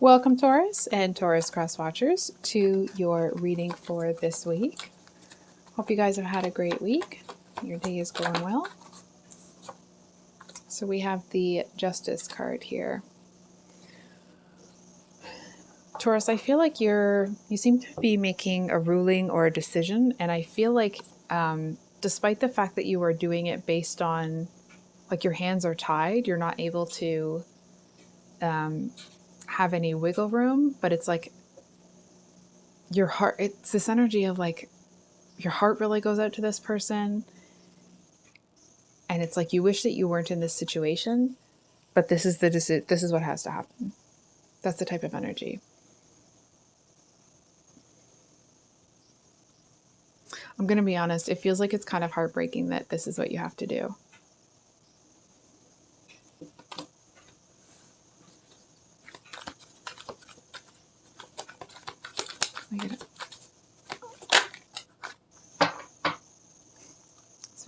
Welcome, Taurus and Taurus Cross Watchers, to your reading for this week. Hope you guys have had a great week. Your day is going well. So we have the Justice card here. Taurus, I feel like you seem to be making a ruling or a decision, and I feel like despite the fact that you are doing it based on, like, your hands are tied, you're not able to have any wiggle room, but it's like your heart, it's this energy of like your heart really goes out to this person, and it's like you wish that you weren't in this situation, but this is what has to happen. That's the type of energy. I'm going to be honest, it feels like it's kind of heartbreaking that this is what you have to do. So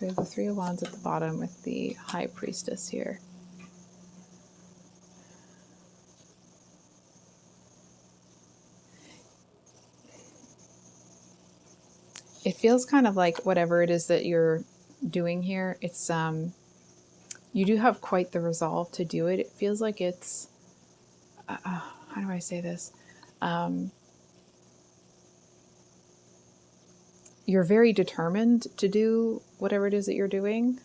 we have the Three of Wands at the bottom with the High Priestess here. It feels kind of like whatever it is that you're doing here, it's you do have quite the resolve to do it. It feels like it's how do I say this? You're very determined to do whatever it is that you're doing.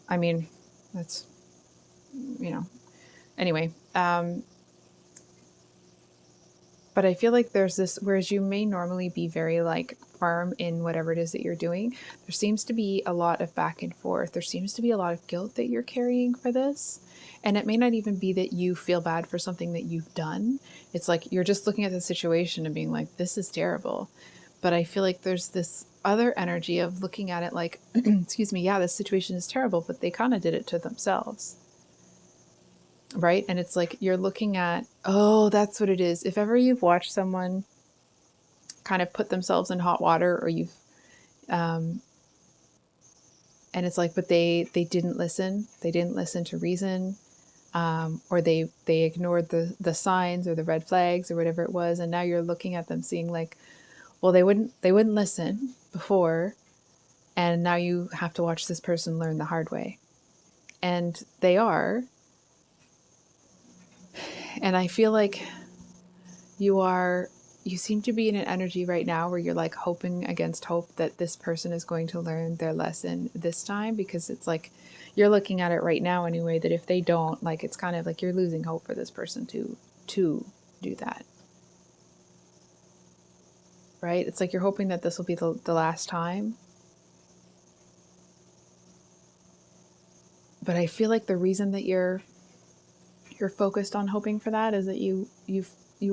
I mean, that's, anyway. But I feel like there's this, whereas you may normally be very like firm in whatever it is that you're doing, there seems to be a lot of back and forth. There seems to be a lot of guilt that you're carrying for this. And it may not even be that you feel bad for something that you've done. It's like you're just looking at the situation and being like, this is terrible. But I feel like there's this other energy of looking at it like, excuse me, yeah, this situation is terrible, but they kind of did it to themselves. Right? And it's like you're looking at, oh, that's what it is. If ever you've watched someone kind of put themselves in hot water, or you've, and it's like, but they didn't listen. They didn't listen to reason, or they ignored the signs or the red flags or whatever it was. And now you're looking at them seeing like, well, they wouldn't listen before. And now you have to watch this person learn the hard way. And they are. And I feel like you seem to be in an energy right now where you're like hoping against hope that this person is going to learn their lesson this time, because it's like you're looking at it right now anyway, that if they don't, like, it's kind of like you're losing hope for this person to do that. Right? It's like you're hoping that this will be the last time. But I feel like the reason that you're focused on hoping for that is that you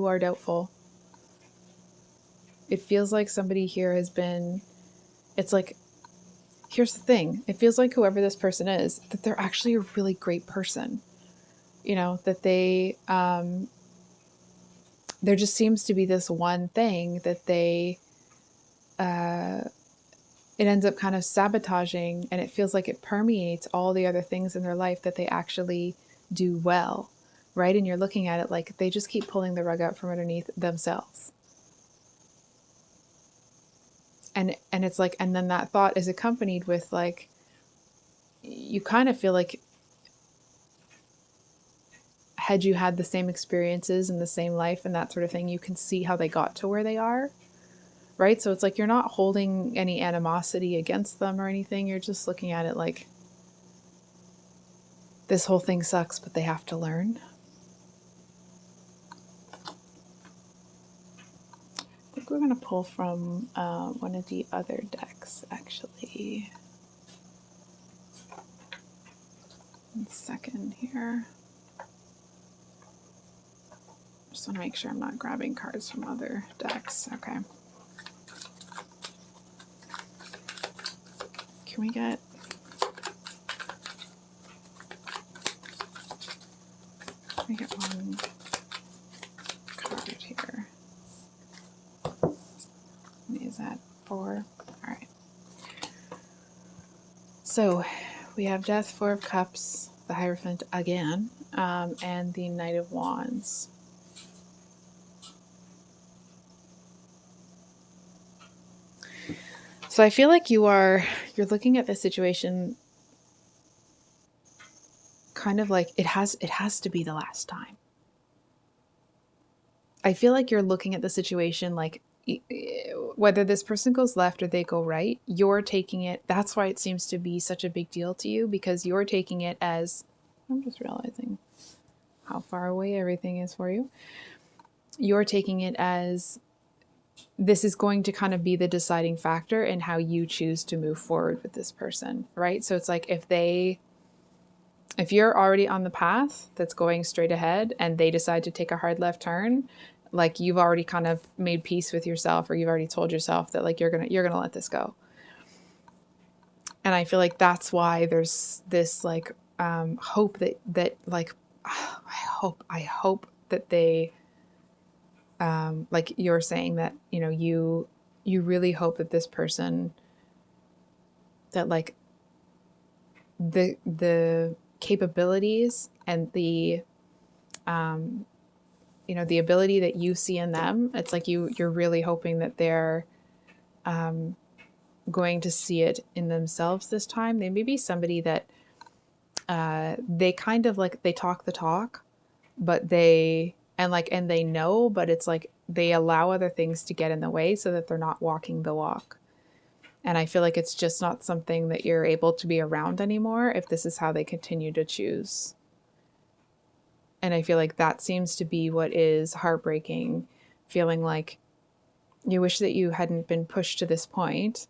are doubtful. It feels like somebody here has been, it's like, here's the thing. It feels like whoever this person is, that they're actually a really great person. That they, there just seems to be this one thing that they, it ends up kind of sabotaging, and it feels like it permeates all the other things in their life that they actually do well. Right? And you're looking at it like they just keep pulling the rug out from underneath themselves. And it's like, and then that thought is accompanied with like, you kind of feel like, had you had the same experiences in the same life and that sort of thing, you can see how they got to where they are. Right? So it's like you're not holding any animosity against them or anything. You're just looking at it like, this whole thing sucks, but they have to learn. I think we're going to pull from one of the other decks, actually. 1 second here. Just want to make sure I'm not grabbing cards from other decks. Okay. Can we get... Let me get one card here. Is that 4? All right. So we have Death, 4 of Cups, the Hierophant again, and the Knight of Wands. So I feel like you're looking at the situation kind of like it has to be the last time. I feel like you're looking at the situation like whether this person goes left or they go right, you're taking it. That's why it seems to be such a big deal to you, because you're taking it as, I'm just realizing how far away everything is for you. You're taking it as this is going to kind of be the deciding factor in how you choose to move forward with this person, right? So it's like if you're already on the path that's going straight ahead and they decide to take a hard left turn, like you've already kind of made peace with yourself, or you've already told yourself that like you're gonna let this go. And I feel like that's why there's this like hope that like I hope that they like you're saying that, you know, you really hope that this person, that like the capabilities and the you know, the ability that you see in them, it's like you're really hoping that they're going to see it in themselves this time. They may be somebody that they kind of like, they talk the talk, but and they know, but it's like they allow other things to get in the way so that they're not walking the walk. And I feel like it's just not something that you're able to be around anymore if this is how they continue to choose. And I feel like that seems to be what is heartbreaking, feeling like you wish that you hadn't been pushed to this point.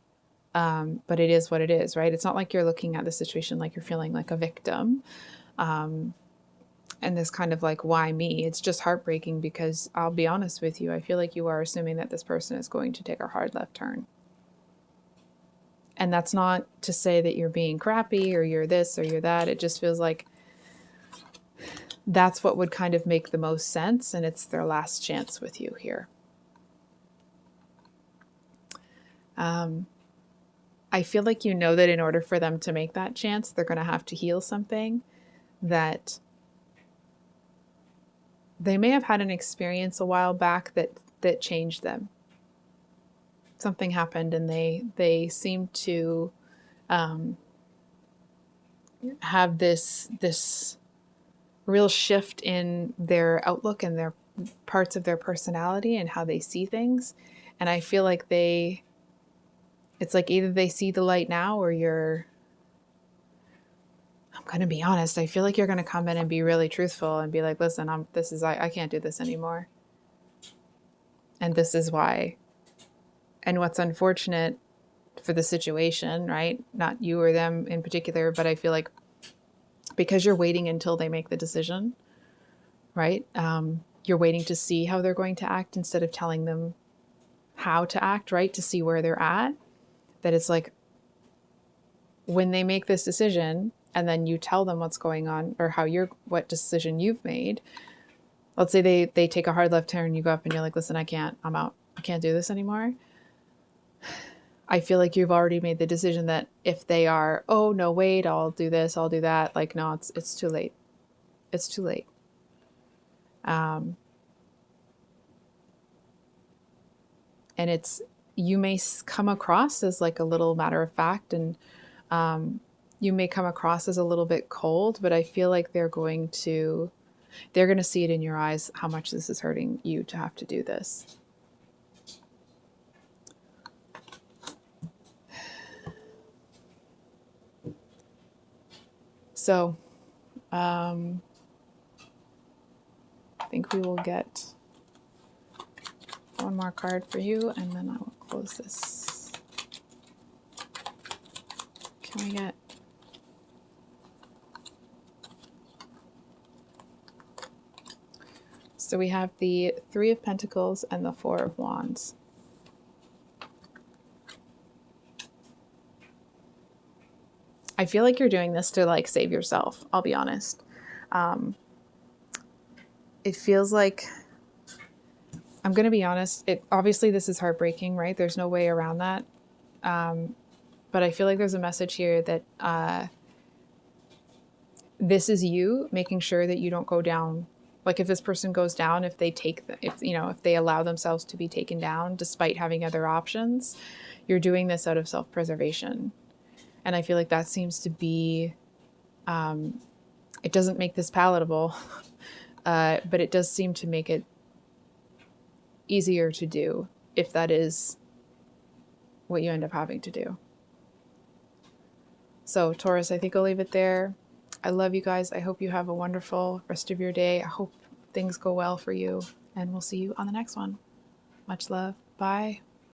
But it is what it is, right? It's not like you're looking at the situation like you're feeling like a victim. And this kind of like, why me? It's just heartbreaking because I'll be honest with you, I feel like you are assuming that this person is going to take a hard left turn. And that's not to say that you're being crappy or you're this or you're that. It just feels like that's what would kind of make the most sense. And it's their last chance with you here. I feel like you know that in order for them to make that chance, they're going to have to heal something that they may have had an experience a while back that changed them. Something happened and they seem to have this real shift in their outlook and their parts of their personality and how they see things. And I feel like it's like either they see the light now or I'm going to be honest, I feel like you're going to come in and be really truthful and be like, listen, I can't do this anymore. And this is why. And what's unfortunate for the situation, right? Not you or them in particular, but I feel like because you're waiting until they make the decision, right? You're waiting to see how they're going to act instead of telling them how to act, right? To see where they're at. That it's like when they make this decision and then you tell them what's going on or what decision you've made. Let's say they take a hard left turn, you go up and you're like, listen, I'm out. I can't do this anymore. I feel like you've already made the decision that if they are, oh no, wait, I'll do this, I'll do that. Like, no, it's too late. It's too late. And you may come across as like a little matter of fact, and you may come across as a little bit cold, but I feel like they're going to see it in your eyes how much this is hurting you to have to do this. So, I think we will get one more card for you, and then I will close this. Can we get... So we have the Three of Pentacles and the Four of Wands. I feel like you're doing this to like save yourself, I'll be honest. It feels like, I'm going to be honest, obviously this is heartbreaking, right? There's no way around that. But I feel like there's a message here that this is you making sure that you don't go down Like if this person goes down, if they take, if you know, if they allow themselves to be taken down despite having other options, you're doing this out of self-preservation. And I feel like that seems to be, it doesn't make this palatable, but it does seem to make it easier to do if that is what you end up having to do. So Taurus, I think I'll leave it there. I love you guys. I hope you have a wonderful rest of your day. I hope things go well for you, and we'll see you on the next one. Much love. Bye.